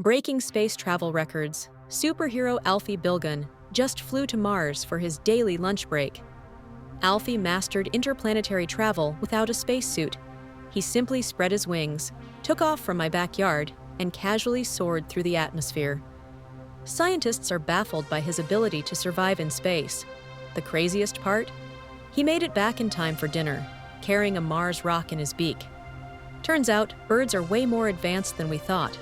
Breaking space travel records, superhero Alfie Bilgunn just flew to Mars for his daily lunch break. Alfie mastered interplanetary travel without a spacesuit. He simply spread his wings, took off from my backyard, and casually soared through the atmosphere. Scientists are baffled by his ability to survive in space. The craziest part? He made it back in time for dinner, carrying a Mars rock in his beak. Turns out, birds are way more advanced than we thought.